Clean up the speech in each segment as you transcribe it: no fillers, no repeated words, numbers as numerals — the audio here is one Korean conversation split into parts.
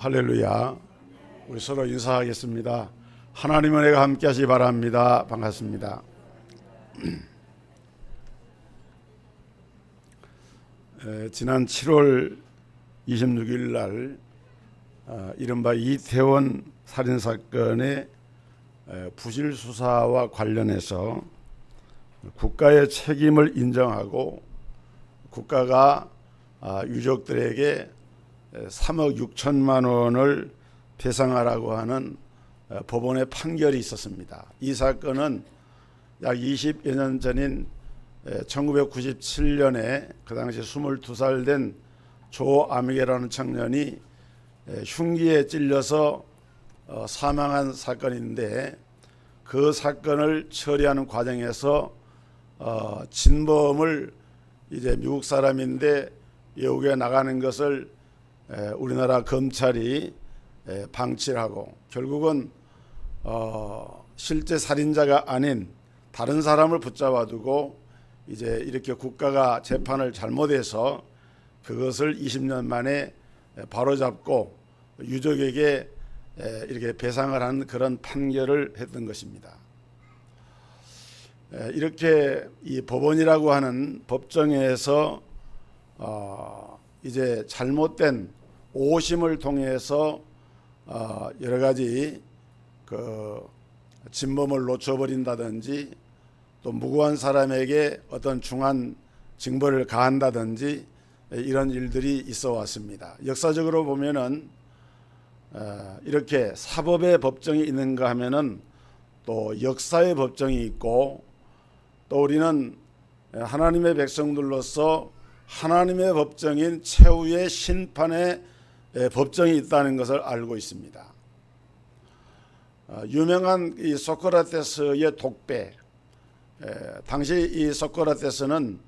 할렐루야. 우리 서로 인사하겠습니다. 하나님의 은혜가 함께 하시기 바랍니다. 반갑습니다. 지난 7월 26일 날 이른바 이태원 살인사건의 부실 수사와 관련해서 국가의 책임을 인정하고 국가가 유족들에게 3억 6천만 원을 배상하라고 하는 법원의 판결이 있었습니다. 이 사건은 약 20여 년 전인 1997년에 그 당시 22살 된 조아미게라는 청년이 흉기에 찔려서 사망한 사건인데, 그 사건을 처리하는 과정에서 진범을 이제 미국 사람인데 외국에 나가는 것을 우리나라 검찰이 방치를 하고, 결국은 실제 살인자가 아닌 다른 사람을 붙잡아두고 이제 이렇게 국가가 재판을 잘못해서 그것을 20년 만에 바로잡고 유족에게 이렇게 배상을 한 그런 판결을 했던 것입니다. 이렇게 이 법원이라고 하는 법정에서 이제 잘못된 오심을 통해서 여러 가지 그 진범을 놓쳐버린다든지 또 무고한 사람에게 어떤 중한 징벌을 가한다든지 이런 일들이 있어 왔습니다. 역사적으로 보면은 이렇게 사법의 법정이 있는가 하면은 또 역사의 법정이 있고, 또 우리는 하나님의 백성들로서 하나님의 법정인 최후의 심판의 법정이 있다는 것을 알고 있습니다. 유명한 이 소크라테스의 독배, 당시 이 소크라테스는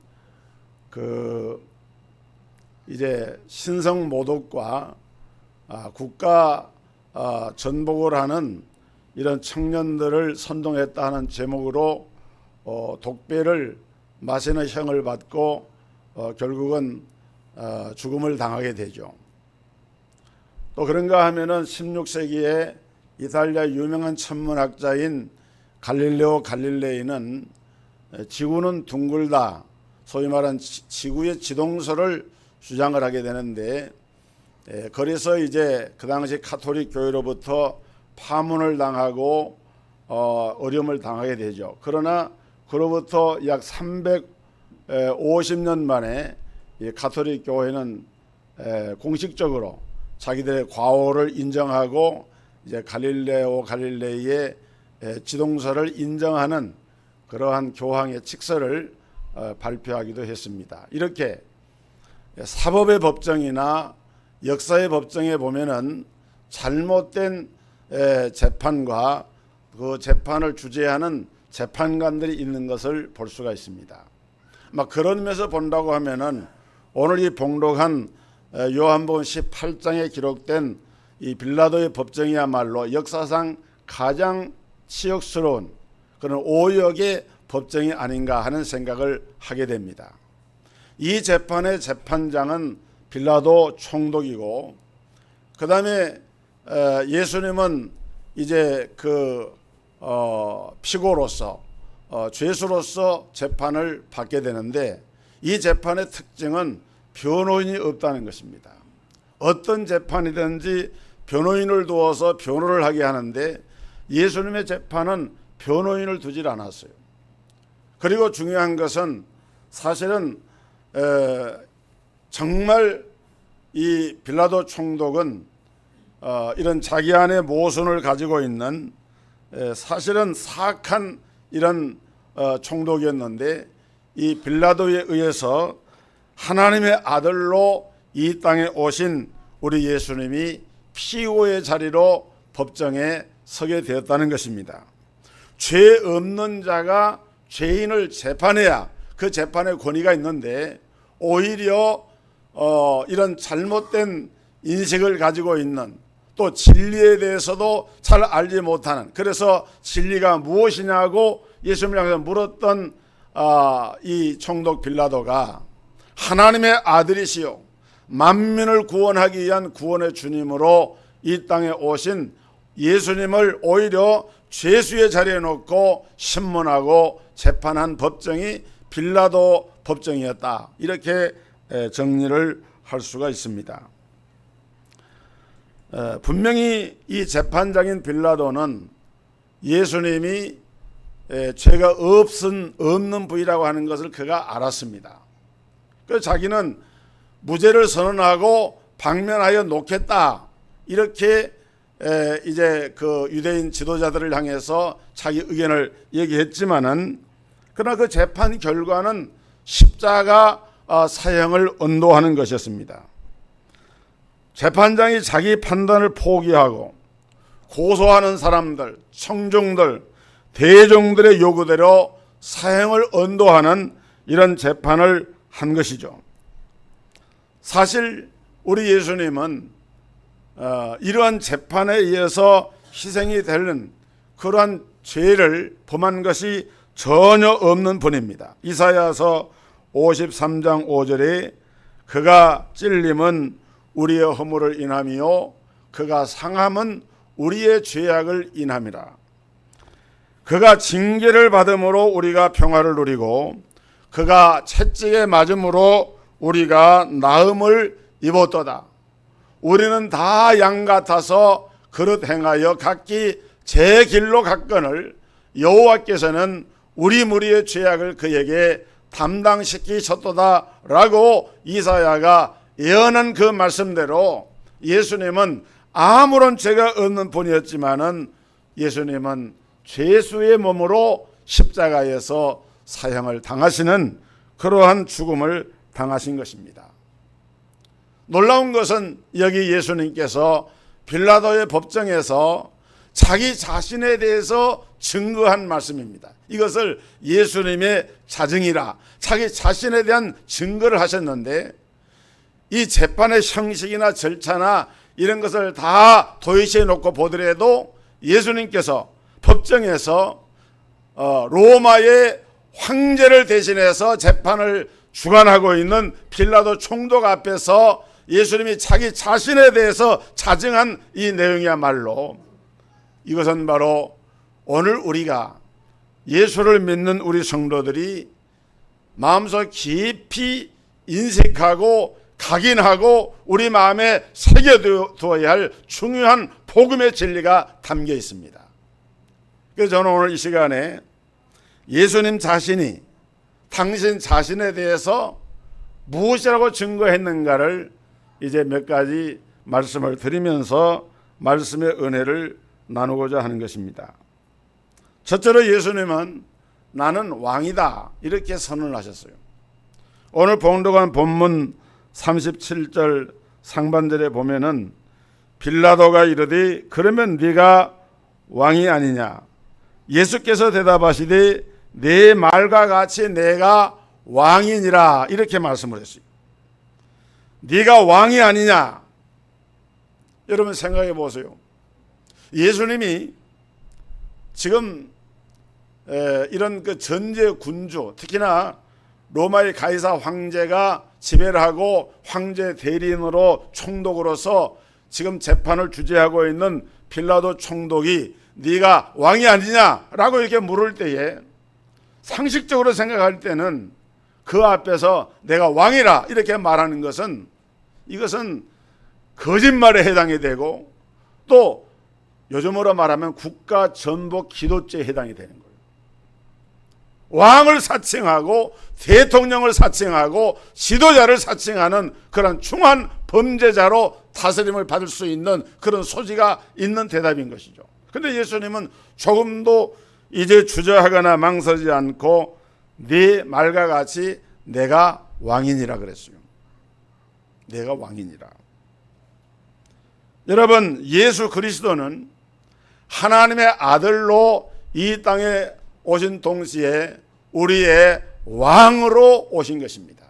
그 이제 신성 모독과 국가 전복을 하는 이런 청년들을 선동했다 하는 제목으로 독배를 마시는 형을 받고 결국은 죽음을 당하게 되죠. 또 그런가 하면은 16세기에 이탈리아 유명한 천문학자인 갈릴레오 갈릴레이는 지구는 둥글다, 소위 말한 지구의 지동설을 주장을 하게 되는데, 그래서 이제 그 당시 카톨릭 교회로부터 파문을 당하고 어려움을 당하게 되죠. 그러나 그로부터 약 350년 만에 이 카톨릭 교회는 공식적으로 자기들의 과오를 인정하고 이제 갈릴레오 갈릴레이의 지동설을 인정하는 그러한 교황의 칙서를 발표하기도 했습니다. 이렇게 사법의 법정이나 역사의 법정에 보면은 잘못된 재판과 그 재판을 주재하는 재판관들이 있는 것을 볼 수가 있습니다. 막 그런 면에서 본다고 하면은 오늘 이 봉독한 요한복음 18장에 기록된 이 빌라도의 법정이야말로 역사상 가장 치욕스러운 그런 오역의 법정이 아닌가 하는 생각을 하게 됩니다. 이 재판의 재판장은 빌라도 총독이고, 그 다음에 예수님은 이제 그 피고로서 죄수로서 재판을 받게 되는데, 이 재판의 특징은 변호인이 없다는 것입니다. 어떤 재판이든지 변호인을 두어서 변호를 하게 하는데, 예수님의 재판은 변호인을 두질 않았어요. 그리고 중요한 것은 사실은 정말 이 빌라도 총독은 이런 자기 안에 모순을 가지고 있는 사실은 사악한 이런 총독이었는데, 이 빌라도에 의해서 하나님의 아들로 이 땅에 오신 우리 예수님이 피고의 자리로 법정에 서게 되었다는 것입니다. 죄 없는 자가 죄인을 재판해야 그 재판의 권위가 있는데, 오히려 이런 잘못된 인식을 가지고 있는, 또 진리에 대해서도 잘 알지 못하는, 그래서 진리가 무엇이냐고 예수님을 향해서 물었던 이 총독 빌라도가 하나님의 아들이시요 만민을 구원하기 위한 구원의 주님으로 이 땅에 오신 예수님을 오히려 죄수의 자리에 놓고 신문하고 재판한 법정이 빌라도 법정이었다. 이렇게 정리를 할 수가 있습니다. 분명히 이 재판장인 빌라도는 예수님이 죄가 없는 부위라고 하는 것을 그가 알았습니다. 그래서 자기는 무죄를 선언하고 방면하여 놓겠다. 이렇게 이제 그 유대인 지도자들을 향해서 자기 의견을 얘기했지만은, 그러나 그 재판 결과는 십자가 사형을 언도하는 것이었습니다. 재판장이 자기 판단을 포기하고 고소하는 사람들, 청중들, 대종들의 요구대로 사형을 언도하는 이런 재판을 한 것이죠. 사실 우리 예수님은 이러한 재판에 의해서 희생이 되는 그러한 죄를 범한 것이 전혀 없는 분입니다. 이사야서 53장 5절에 그가 찔림은 우리의 허물을 인함이요 그가 상함은 우리의 죄악을 인함이라. 그가 징계를 받음으로 우리가 평화를 누리고 그가 채찍에 맞음으로 우리가 나음을 입었도다. 우리는 다 양 같아서 그릇 행하여 각기 제 길로 갔거늘 여호와께서는 우리 무리의 죄악을 그에게 담당시키셨도다 라고 이사야가 예언한 그 말씀대로 예수님은 아무런 죄가 없는 분이었지만은 예수님은 죄수의 몸으로 십자가에서 사형을 당하시는 그러한 죽음을 당하신 것입니다. 놀라운 것은 여기 예수님께서 빌라도의 법정에서 자기 자신에 대해서 증거한 말씀입니다. 이것을 예수님의 자증이라 자기 자신에 대한 증거를 하셨는데, 이 재판의 형식이나 절차나 이런 것을 다 도외시해 놓고 보더라도 예수님께서 법정에서 로마의 황제를 대신해서 재판을 주관하고 있는 빌라도 총독 앞에서 예수님이 자기 자신에 대해서 자증한 이 내용이야말로, 이것은 바로 오늘 우리가 예수를 믿는 우리 성도들이 마음속 깊이 인식하고 각인하고 우리 마음에 새겨두어야 할 중요한 복음의 진리가 담겨 있습니다. 그래서 저는 오늘 이 시간에 예수님 자신이 당신 자신에 대해서 무엇이라고 증거했는가를 이제 몇 가지 말씀을 드리면서 말씀의 은혜를 나누고자 하는 것입니다. 첫째로 예수님은 나는 왕이다 이렇게 선언을 하셨어요. 오늘 봉독한 본문 37절 상반절에 보면은 빌라도가 이르되 그러면 네가 왕이 아니냐. 예수께서 대답하시되 내 말과 같이 내가 왕이니라 이렇게 말씀을 했어요. 네가 왕이 아니냐. 여러분 생각해 보세요. 예수님이 지금 이런 그 전제 군주, 특히나 로마의 가이사 황제가 지배를 하고 황제 대리인으로 총독으로서 지금 재판을 주재하고 있는 빌라도 총독이 네가 왕이 아니냐라고 이렇게 물을 때에 상식적으로 생각할 때는 그 앞에서 내가 왕이라 이렇게 말하는 것은 이것은 거짓말에 해당이 되고 또 요즘으로 말하면 국가 전복 기도죄에 해당이 되는 거예요. 왕을 사칭하고 대통령을 사칭하고 지도자를 사칭하는 그런 중한 범죄자로 다스림을 받을 수 있는 그런 소지가 있는 대답인 것이죠. 그런데 예수님은 조금도 이제 주저하거나 망설이지 않고 네 말과 같이 내가 왕이니라 그랬어요. 내가 왕이니라. 여러분, 예수 그리스도는 하나님의 아들로 이 땅에 오신 동시에 우리의 왕으로 오신 것입니다.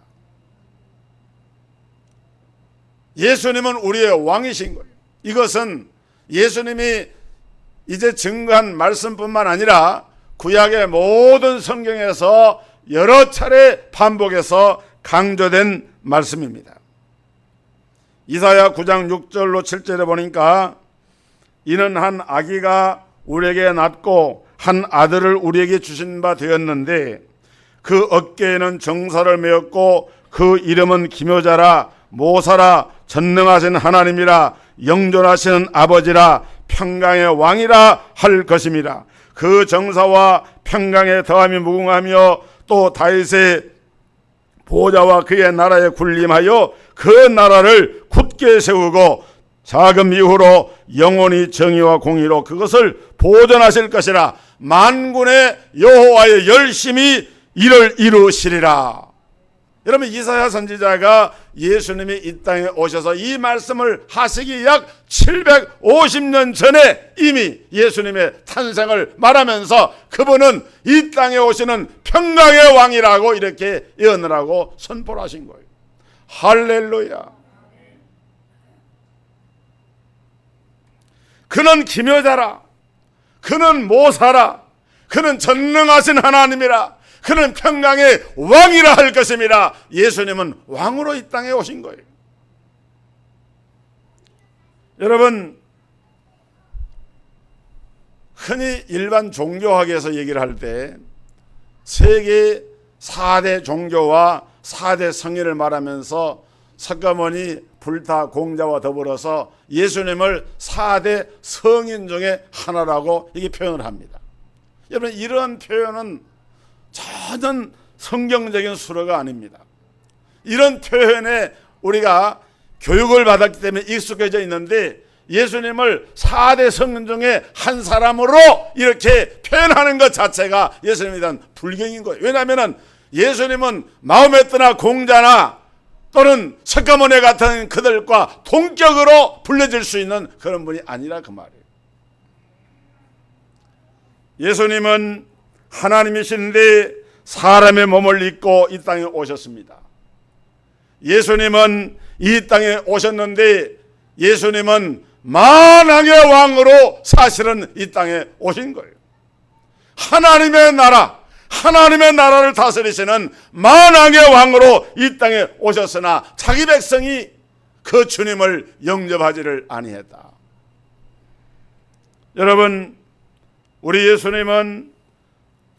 예수님은 우리의 왕이신 거예요. 이것은 예수님이 이제 증거한 말씀뿐만 아니라 구약의 모든 성경에서 여러 차례 반복해서 강조된 말씀입니다. 이사야 9장 6절로 7절에 보니까 이는 한 아기가 우리에게 낳고 한 아들을 우리에게 주신 바 되었는데 그 어깨에는 정사를 메었고 그 이름은 기묘자라 모사라 전능하신 하나님이라 영존하시는 아버지라 평강의 왕이라 할 것임이라. 그 정사와 평강의 더함이 무궁하며 또 다윗의 보좌와 그의 나라에 군림하여 그 나라를 굳게 세우고 자금 이후로 영원히 정의와 공의로 그것을 보존하실 것이라. 만군의 여호와의 열심히 이를 이루시리라. 여러분, 이사야 선지자가 예수님이 이 땅에 오셔서 이 말씀을 하시기 약 750년 전에 이미 예수님의 탄생을 말하면서 그분은 이 땅에 오시는 평강의 왕이라고 이렇게 예언을 하고 선포를 하신 거예요. 할렐루야. 그는 기묘자라, 그는 모사라, 그는 전능하신 하나님이라, 그는 평강의 왕이라 할 것임이라. 예수님은 왕으로 이 땅에 오신 거예요. 여러분, 흔히 일반 종교학에서 얘기를 할 때 세계 4대 종교와 4대 성인을 말하면서 석가모니 불타 공자와 더불어서 예수님을 4대 성인 중에 하나라고 이게 표현을 합니다. 여러분, 이런 표현은 전혀 성경적인 수로가 아닙니다. 이런 표현에 우리가 교육을 받았기 때문에 익숙해져 있는데 예수님을 4대 성인 중에 한 사람으로 이렇게 표현하는 것 자체가 예수님에 대한 불경인 거예요. 왜냐하면 예수님은 마호메트나 공자나 또는 석가모니 같은 그들과 동격으로 불려질 수 있는 그런 분이 아니라 그 말이에요. 예수님은 하나님이신데 사람의 몸을 입고 이 땅에 오셨습니다. 예수님은 이 땅에 오셨는데 예수님은 만왕의 왕으로 사실은 이 땅에 오신 거예요. 하나님의 나라, 하나님의 나라를 다스리시는 만왕의 왕으로 이 땅에 오셨으나 자기 백성이 그 주님을 영접하지를 아니했다. 여러분, 우리 예수님은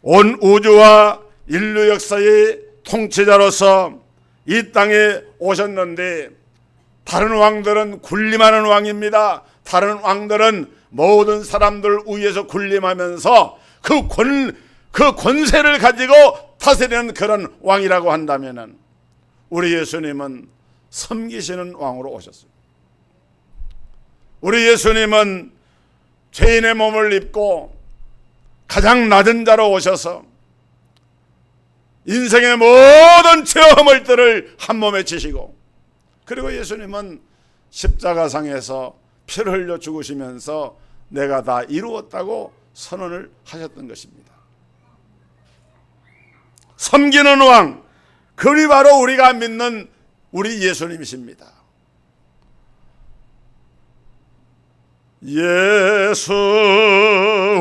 온 우주와 인류 역사의 통치자로서 이 땅에 오셨는데 다른 왕들은 군림하는 왕입니다. 다른 왕들은 모든 사람들 위에서 군림하면서 그 권세를 가지고 다스리는 그런 왕이라고 한다면 우리 예수님은 섬기시는 왕으로 오셨어요. 우리 예수님은 죄인의 몸을 입고 가장 낮은 자로 오셔서 인생의 모든 체험을들을 한 몸에 지시고 그리고 예수님은 십자가상에서 피를 흘려 죽으시면서 내가 다 이루었다고 선언을 하셨던 것입니다. 섬기는 왕, 그리 바로 우리가 믿는 우리 예수님이십니다. 예수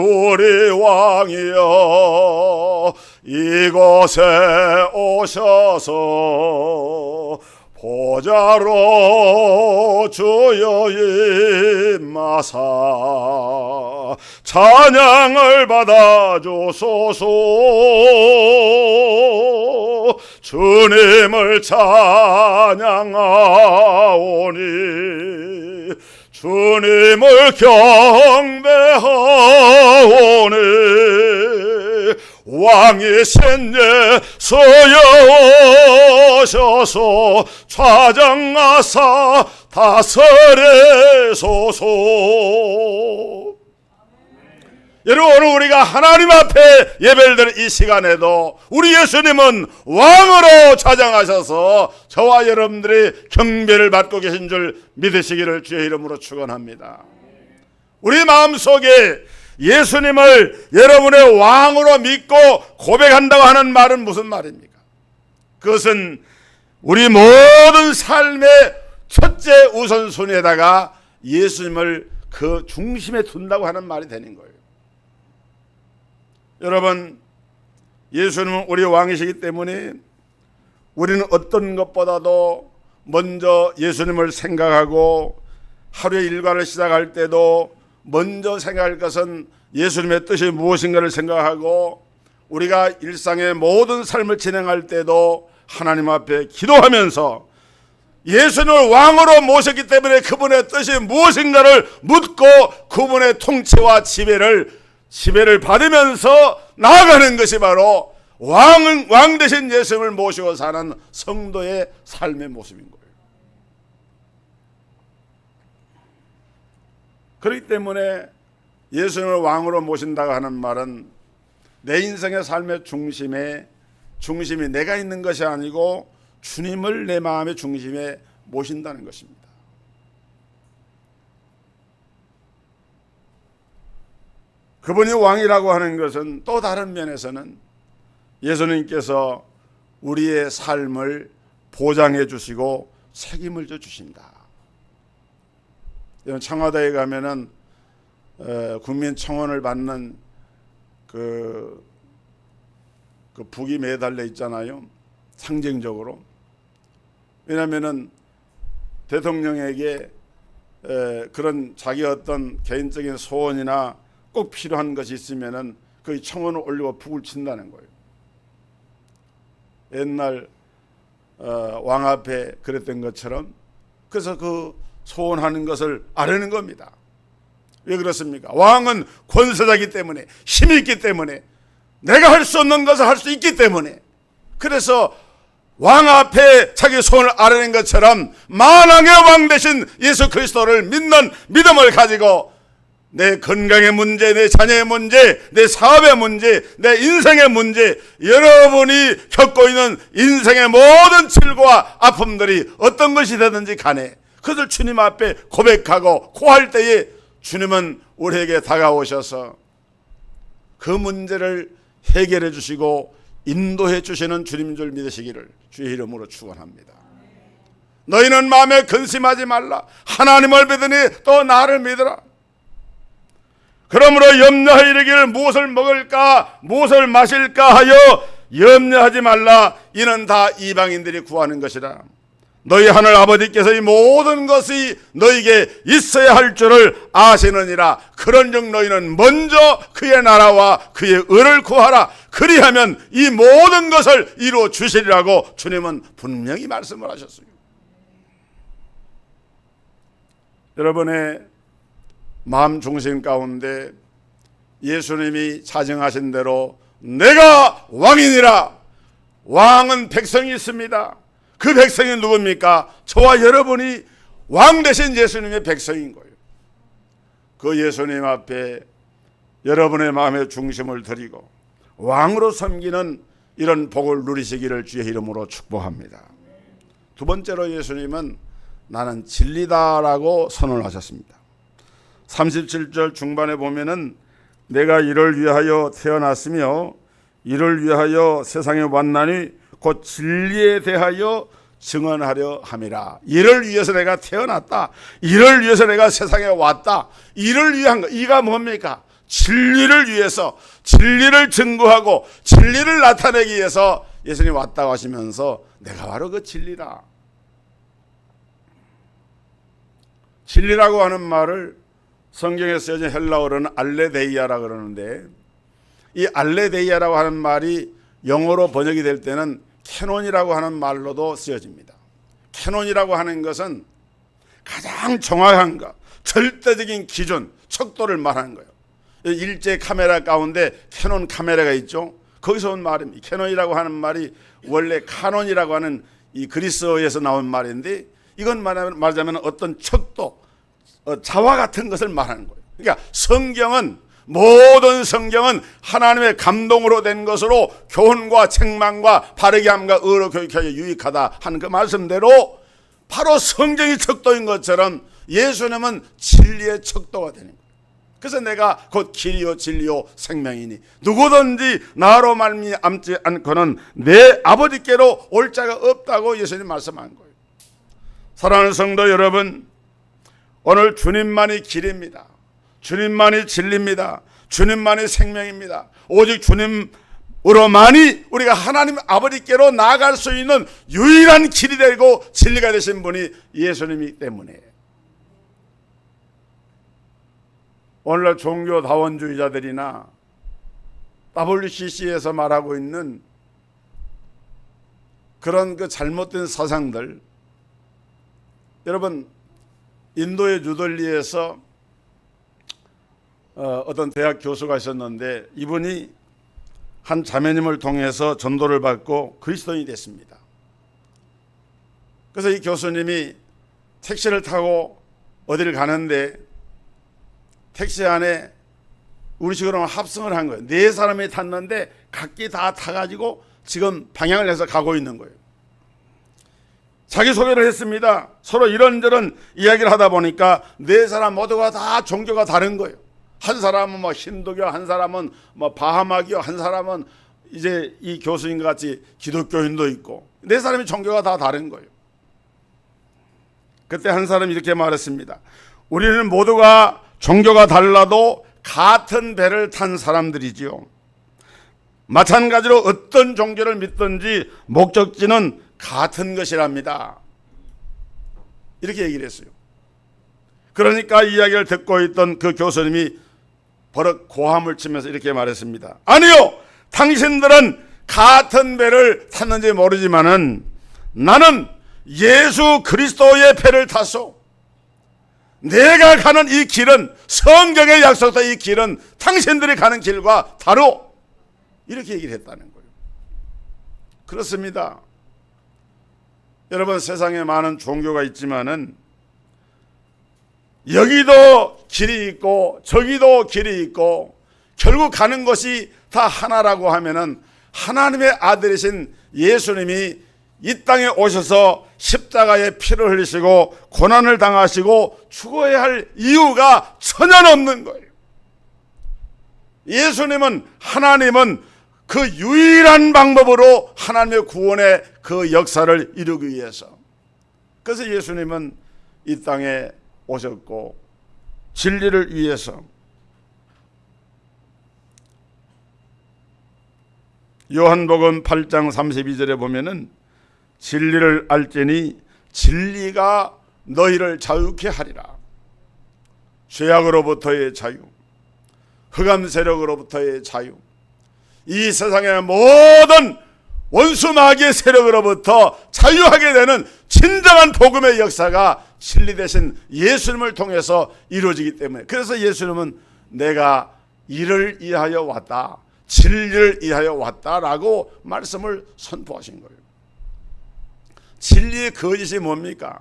우리 왕이여 이곳에 오셔서 보좌로 주여 임마사 찬양을 받아주소서. 주님을 찬양하오니 주님을 경배하오니 왕이신 예수여 오셔서 좌장하사 다스리소서. 여러분, 오늘 우리가 하나님 앞에 예배를 드리는 이 시간에도 우리 예수님은 왕으로 좌장하셔서 저와 여러분들이 경배를 받고 계신 줄 믿으시기를 주의 이름으로 축원합니다. 우리 마음속에 예수님을 여러분의 왕으로 믿고 고백한다고 하는 말은 무슨 말입니까? 그것은 우리 모든 삶의 첫째 우선순위에다가 예수님을 그 중심에 둔다고 하는 말이 되는 거예요. 여러분, 예수님은 우리 왕이시기 때문에 우리는 어떤 것보다도 먼저 예수님을 생각하고 하루의 일과를 시작할 때도 먼저 생각할 것은 예수님의 뜻이 무엇인가를 생각하고, 우리가 일상의 모든 삶을 진행할 때도 하나님 앞에 기도하면서 예수님을 왕으로 모셨기 때문에 그분의 뜻이 무엇인가를 묻고 그분의 통치와 지배를 받으면서 나아가는 것이 바로 왕 대신 예수님을 모시고 사는 성도의 삶의 모습인 거예요. 그렇기 때문에 예수님을 왕으로 모신다고 하는 말은 내 인생의 삶의 중심이 내가 있는 것이 아니고 주님을 내 마음의 중심에 모신다는 것입니다. 그분이 왕이라고 하는 것은 또 다른 면에서는 예수님께서 우리의 삶을 보장해 주시고 책임을 져 주신다. 청와대에 가면은 국민청원을 받는 그 북이 매달려 있잖아요. 상징적으로. 왜냐하면은 대통령에게 그런 자기 어떤 개인적인 소원이나 꼭 필요한 것이 있으면은 그 청원을 올리고 북을 친다는 거예요. 옛날 왕 앞에 그랬던 것처럼. 그래서 그 소원하는 것을 아뢰는 겁니다. 왜 그렇습니까? 왕은 권세자이기 때문에, 힘이 있기 때문에, 내가 할 수 없는 것을 할 수 있기 때문에, 그래서 왕 앞에 자기 소원을 아뢰는 것처럼 만왕의 왕 대신 예수 그리스도를 믿는 믿음을 가지고 내 건강의 문제, 내 자녀의 문제, 내 사업의 문제, 내 인생의 문제, 여러분이 겪고 있는 인생의 모든 질고와 아픔들이 어떤 것이 되든지 간에 그것을 주님 앞에 고백하고 고할 때에 주님은 우리에게 다가오셔서 그 문제를 해결해 주시고 인도해 주시는 주님인 줄 믿으시기를 주의 이름으로 축원합니다. 너희는 마음에 근심하지 말라. 하나님을 믿으니 또 나를 믿으라. 그러므로 염려하여 이르기를 무엇을 먹을까 무엇을 마실까 하여 염려하지 말라. 이는 다 이방인들이 구하는 것이라. 너희 하늘 아버지께서 이 모든 것이 너희에게 있어야 할 줄을 아시느니라. 그런즉 너희는 먼저 그의 나라와 그의 의를 구하라. 그리하면 이 모든 것을 이루어 주시리라고 주님은 분명히 말씀을 하셨어요. 여러분의 마음 중심 가운데 예수님이 자정하신 대로 내가 왕이니라. 왕은 백성이 있습니다. 그 백성이 누굽니까? 저와 여러분이 왕 대신 예수님의 백성인 거예요. 그 예수님 앞에 여러분의 마음의 중심을 드리고 왕으로 섬기는 이런 복을 누리시기를 주의 이름으로 축복합니다. 두 번째로 예수님은 나는 진리다라고 선언을 하셨습니다. 37절 중반에 보면은 내가 이를 위하여 태어났으며 이를 위하여 세상에 왔나니 곧 진리에 대하여 증언하려 함이라. 이를 위해서 내가 태어났다. 이를 위해서 내가 세상에 왔다. 이를 위한 거. 이가 뭡니까? 진리를 위해서, 진리를 증거하고 진리를 나타내기 위해서 예수님이 왔다고 하시면서 내가 바로 그 진리다. 진리라고 하는 말을 성경에 쓰여진 헬라어로는 알레데이아라 그러는데, 이 알레데이아라고 하는 말이 영어로 번역이 될 때는 캐논이라고 하는 말로도 쓰여집니다. 캐논이라고 하는 것은 가장 정확한 것, 절대적인 기준, 척도를 말하는 거예요. 일제 카메라 가운데 캐논 카메라가 있죠. 거기서 온 말입니다. 캐논이라고 하는 말이 원래 카논이라고 하는 이 그리스어에서 나온 말인데, 이건 말하자면 어떤 척도, 자와 같은 것을 말하는 거예요. 그러니까 모든 성경은 하나님의 감동으로 된 것으로 교훈과 책망과 바르게 함과 의로 교육하기에 유익하다 하는 그 말씀대로 바로 성경이 척도인 것처럼 예수님은 진리의 척도가 되는 거예요. 그래서 내가 곧 길이요 진리요 생명이니 누구든지 나로 말미암지 않고는 내 아버지께로 올 자가 없다고 예수님 말씀한 거예요. 사랑하는 성도 여러분, 오늘 주님만이 길입니다. 주님만이 진리입니다. 주님만이 생명입니다. 오직 주님으로만이 우리가 하나님 아버지께로 나아갈 수 있는 유일한 길이 되고 진리가 되신 분이 예수님이기 때문에 오늘날 종교다원주의자들이나 WCC에서 말하고 있는 그런 그 잘못된 사상들, 여러분 인도의 뉴델리에서 어떤 대학 교수가 있었는데 이분이 한 자매님을 통해서 전도를 받고 그리스도인이 됐습니다. 그래서 이 교수님이 택시를 타고 어디를 가는데 택시 안에 우리식으로 합성을 한 거예요. 네 사람이 탔는데 각기 다 타가지고 지금 방향을 해서 가고 있는 거예요. 자기소개를 했습니다. 서로 이런저런 이야기를 하다 보니까 네 사람 모두가 다 종교가 다른 거예요. 한 사람은 뭐 힌두교, 한 사람은 뭐 바하마교, 한 사람은 이제 이 교수님 같이 기독교인도 있고 네 사람이 종교가 다 다른 거예요. 그때 한 사람이 이렇게 말했습니다. 우리는 모두가 종교가 달라도 같은 배를 탄 사람들이지요. 마찬가지로 어떤 종교를 믿든지 목적지는 같은 것이랍니다. 이렇게 얘기를 했어요. 그러니까 이야기를 듣고 있던 그 교수님이 버럭 고함을 치면서 이렇게 말했습니다. 아니요, 당신들은 같은 배를 탔는지 모르지만은 나는 예수 그리스도의 배를 탔소. 내가 가는 이 길은, 성경에 약속된 이 길은 당신들이 가는 길과 다르오. 이렇게 얘기를 했다는 거예요. 그렇습니다. 여러분, 세상에 많은 종교가 있지만은 여기도 길이 있고 저기도 길이 있고 결국 가는 것이 다 하나라고 하면은 하나님의 아들이신 예수님이 이 땅에 오셔서 십자가에 피를 흘리시고 고난을 당하시고 죽어야 할 이유가 전혀 없는 거예요. 예수님은, 하나님은 그 유일한 방법으로 하나님의 구원의 그 역사를 이루기 위해서, 그래서 예수님은 이 땅에 오셨고 진리를 위해서. 요한복음 8장 32절에 보면은 진리를 알지니 진리가 너희를 자유케 하리라. 죄악으로부터의 자유, 흑암 세력으로부터의 자유, 이 세상의 모든 원수 마귀의 세력으로부터 자유하게 되는 진정한 복음의 역사가 진리 되신 예수님을 통해서 이루어지기 때문에, 그래서 예수님은 내가 이를 위하여 왔다, 진리를 위하여 왔다라고 말씀을 선포하신 거예요. 진리의 거짓이 뭡니까?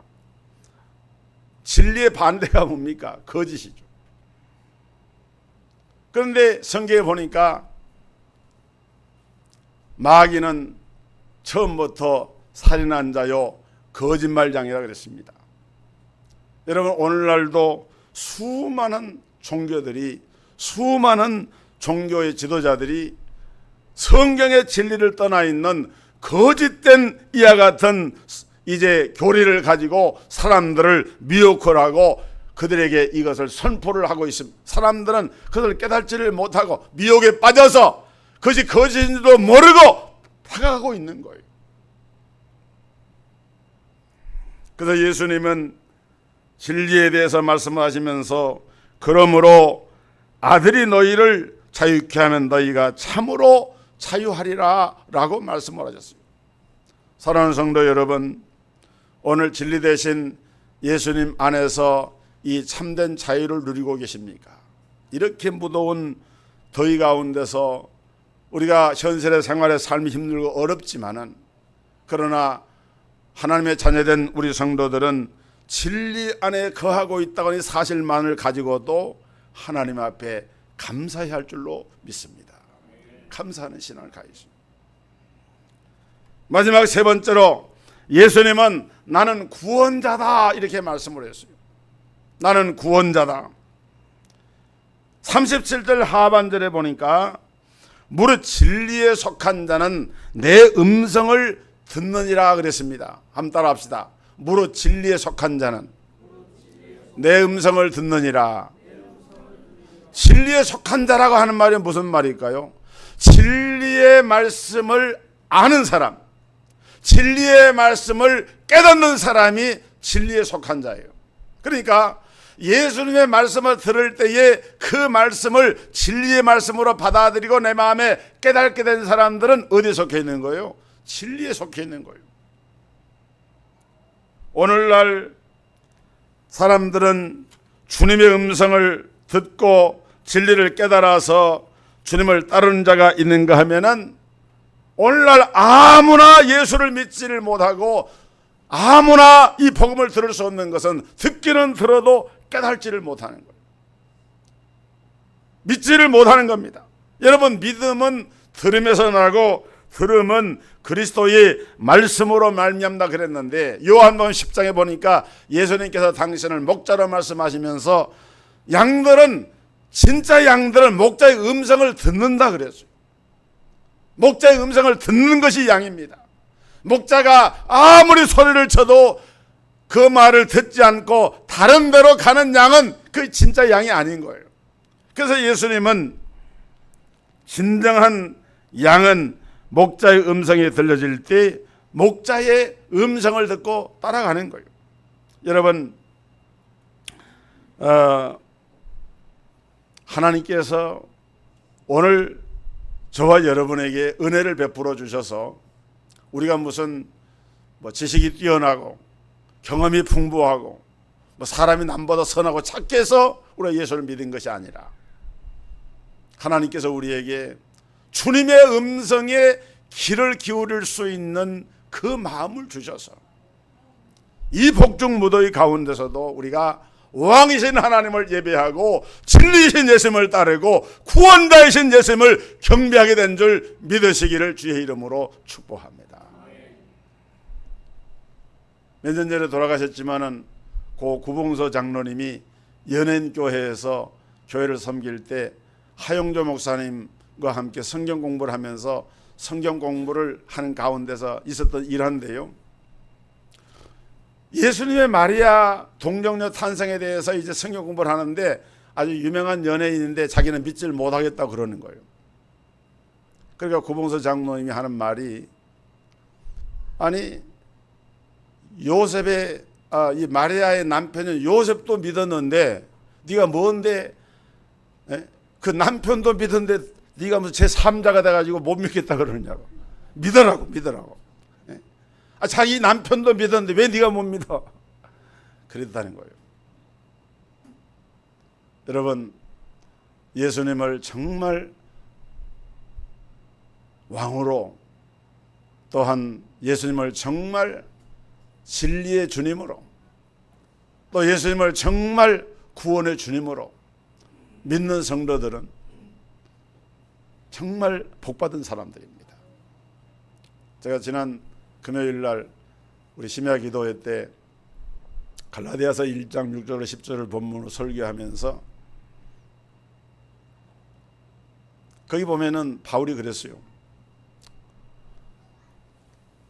진리의 반대가 뭡니까? 거짓이죠. 그런데 성경에 보니까 마귀는 처음부터 살인한 자요 거짓말장이라 그랬습니다. 여러분, 오늘날도 수많은 종교들이, 수많은 종교의 지도자들이 성경의 진리를 떠나 있는 거짓된 이와 같은 이제 교리를 가지고 사람들을 미혹하고 그들에게 이것을 선포를 하고 있습니다. 사람들은 그것을 깨닫지를 못하고 미혹에 빠져서 그것이 거짓인지도 모르고 다가가고 있는 거예요. 그래서 예수님은 진리에 대해서 말씀하시면서 그러므로 아들이 너희를 자유케 하면 너희가 참으로 자유하리라 라고 말씀을 하셨습니다. 사랑하는 성도 여러분, 오늘 진리 되신 예수님 안에서 이 참된 자유를 누리고 계십니까? 이렇게 무더운 더위 가운데서 우리가 현실의 생활의 삶이 힘들고 어렵지만은, 그러나 하나님의 자녀된 우리 성도들은 진리 안에 거하고 있다는 사실만을 가지고도 하나님 앞에 감사해야 할 줄로 믿습니다. 감사하는 신앙을 가지십니다. 마지막 세 번째로 예수님은 나는 구원자다 이렇게 말씀을 했어요. 나는 구원자다. 37절 하반절에 보니까 무릇 진리에 속한 자는 내 음성을 듣느니라 그랬습니다. 한번 따라 합시다. 무릇 진리에 속한 자는 내 음성을 듣느니라. 진리에 속한 자라고 하는 말이 무슨 말일까요? 진리의 말씀을 아는 사람, 진리의 말씀을 깨닫는 사람이 진리에 속한 자예요. 그러니까 예수님의 말씀을 들을 때에 그 말씀을 진리의 말씀으로 받아들이고 내 마음에 깨닫게 된 사람들은 어디에 속해 있는 거예요? 진리에 속해 있는 거예요. 오늘날 사람들은 주님의 음성을 듣고 진리를 깨달아서 주님을 따르는 자가 있는가 하면은 오늘날 아무나 예수를 믿지를 못하고 아무나 이 복음을 들을 수 없는 것은 듣기는 들어도 깨달지를 못하는 거예요. 믿지를 못하는 겁니다. 여러분, 믿음은 들음에서 나고 들음은 그리스도의 말씀으로 말미암다 그랬는데 요한복음 10장에 보니까 예수님께서 당신을 목자로 말씀하시면서 진짜 양들은 목자의 음성을 듣는다 그랬어요. 목자의 음성을 듣는 것이 양입니다. 목자가 아무리 소리를 쳐도 그 말을 듣지 않고 다른 데로 가는 양은 그 진짜 양이 아닌 거예요. 그래서 예수님은 진정한 양은 목자의 음성이 들려질 때 목자의 음성을 듣고 따라가는 거예요. 여러분, 하나님께서 오늘 저와 여러분에게 은혜를 베풀어 주셔서 우리가 무슨 지식이 뛰어나고 경험이 풍부하고 사람이 남보다 선하고 착해 해서 우리가 예수를 믿은 것이 아니라 하나님께서 우리에게 주님의 음성에 귀를 기울일 수 있는 그 마음을 주셔서 이 복중 무더위 가운데서도 우리가 왕이신 하나님을 예배하고 진리이신 예수님을 따르고 구원자이신 예수님을 경배하게 된 줄 믿으시기를 주의 이름으로 축복합니다. 몇 년 전에 돌아가셨지만은 고 구봉서 장로님이 연인교회에서 교회를 섬길 때 하용조 목사님과 함께 성경 공부를 하면서 성경 공부를 하는 가운데서 있었던 일화인데요. 예수님의 마리아 동정녀 탄생에 대해서 이제 성경 공부를 하는데 아주 유명한 연예인인데 자기는 믿지를 못하겠다고 그러는 거예요. 그러니까 구봉서 장로님이 하는 말이, 아니 요셉의 이 마리아의 남편은 요셉도 믿었는데 네가 뭔데 그 남편도 믿었는데 네가 무슨 제3자가 돼가지고 못 믿겠다 그러느냐고. 믿으라고. 자기 남편도 믿었는데 왜 네가 못 믿어? 그랬다는 거예요. 여러분, 예수님을 정말 왕으로, 또한 예수님을 정말 진리의 주님으로, 또 예수님을 정말 구원의 주님으로 믿는 성도들은 정말 복받은 사람들입니다. 제가 지난 금요일 날 우리 심야 기도회 때 갈라디아서 1장 6절로 10절을 본문으로 설교하면서 거기 보면은 바울이 그랬어요.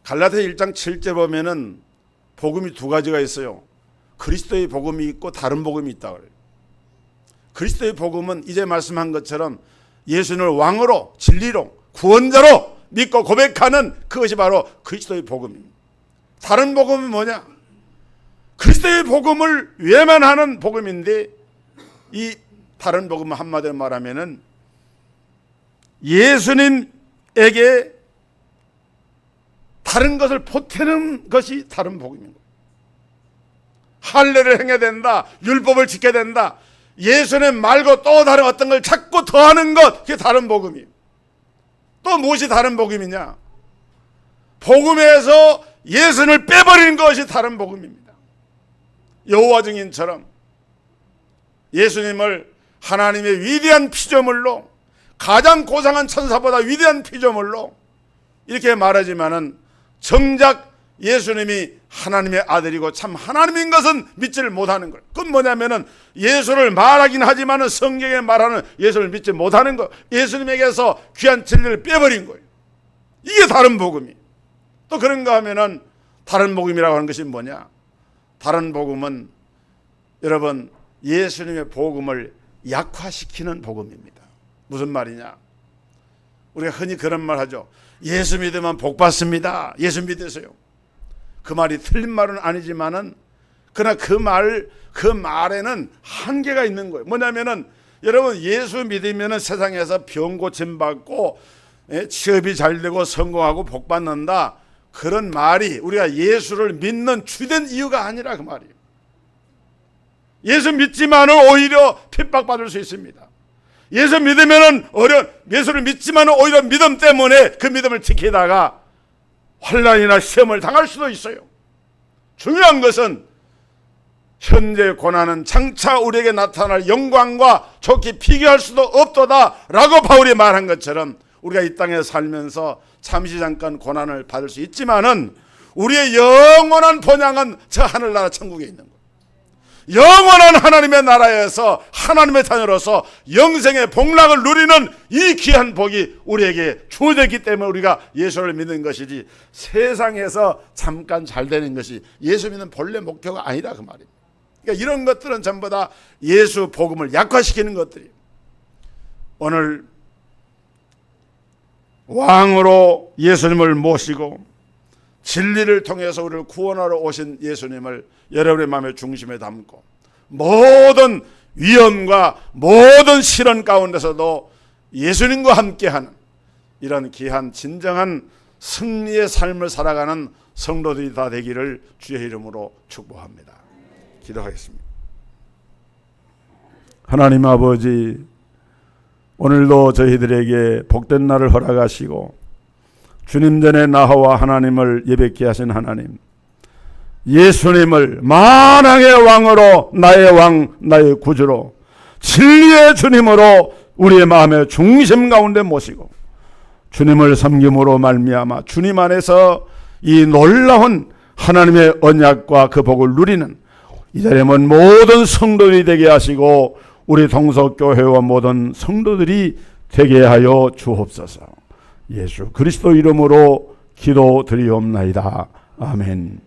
갈라디아 1장 7절 보면은 복음이 두 가지가 있어요. 그리스도의 복음이 있고 다른 복음이 있다 그래요. 그리스도의 복음은 이제 말씀한 것처럼 예수님을 왕으로, 진리로, 구원자로 믿고 고백하는 그것이 바로 그리스도의 복음입니다. 다른 복음은 뭐냐? 그리스도의 복음을 외면하는 복음인데, 이 다른 복음은 한마디로 말하면은 예수님에게 다른 것을 보태는 것이 다른 복음인 거예요. 할례를 행해야 된다, 율법을 지켜야 된다, 예수님 말고 또 다른 어떤 걸 자꾸 더하는 것, 그게 다른 복음이에요. 또 무엇이 다른 복음이냐? 복음에서 예수님을 빼버리는 것이 다른 복음입니다. 여호와 증인처럼 예수님을 하나님의 위대한 피조물로, 가장 고상한 천사보다 위대한 피조물로 이렇게 말하지만은 정작 예수님이 하나님의 아들이고 참 하나님인 것은 믿지를 못하는 거예요. 그건 뭐냐면은 예수를 말하긴 하지만은 성경에 말하는 예수를 믿지 못하는 거, 예수님에게서 귀한 진리를 빼버린 거예요. 이게 다른 복음이. 또 그런가 하면은 다른 복음이라고 하는 것이 뭐냐? 다른 복음은 여러분 예수님의 복음을 약화시키는 복음입니다. 무슨 말이냐? 우리가 흔히 그런 말 하죠. 예수 믿으면 복 받습니다. 예수 믿으세요. 그 말이 틀린 말은 아니지만은 그러나 그 말에는 한계가 있는 거예요. 뭐냐면은 여러분, 예수 믿으면은 세상에서 병 고침 받고 취업이 잘 되고 성공하고 복 받는다, 그런 말이 우리가 예수를 믿는 주된 이유가 아니라 그 말이에요. 예수 믿지만은 오히려 핍박받을 수 있습니다. 예수 믿으면은 예수를 믿지만은 오히려 믿음 때문에 그 믿음을 지키다가 환난이나 시험을 당할 수도 있어요. 중요한 것은 현재 고난은 장차 우리에게 나타날 영광과 좋게 비교할 수도 없도다라고 바울이 말한 것처럼 우리가 이 땅에 살면서 잠시 잠깐 고난을 받을 수 있지만은 우리의 영원한 본향은 저 하늘나라 천국에 있는 거예요. 영원한 하나님의 나라에서 하나님의 자녀로서 영생의 복락을 누리는 이 귀한 복이 우리에게 주어졌기 때문에 우리가 예수를 믿는 것이지, 세상에서 잠깐 잘 되는 것이 예수 믿는 본래 목표가 아니라 그 말입니다. 그러니까 이런 것들은 전부 다 예수 복음을 약화시키는 것들이에요. 오늘 왕으로 예수님을 모시고 진리를 통해서 우리를 구원하러 오신 예수님을 여러분의 마음의 중심에 담고 모든 위험과 모든 시련 가운데서도 예수님과 함께하는 이런 귀한 진정한 승리의 삶을 살아가는 성도들이 다 되기를 주의 이름으로 축복합니다. 기도하겠습니다. 하나님 아버지, 오늘도 저희들에게 복된 날을 허락하시고 주님 전에 나와 하나님을 예배케 하신 하나님, 예수님을 만왕의 왕으로, 나의 왕, 나의 구주로, 진리의 주님으로 우리의 마음의 중심 가운데 모시고 주님을 섬김으로 말미암아 주님 안에서 이 놀라운 하나님의 언약과 그 복을 누리는 이 자리에 모인 모든 성도들이 되게 하시고 우리 동석교회와 모든 성도들이 되게 하여 주옵소서. 예수 그리스도 이름으로 기도드리옵나이다. 아멘.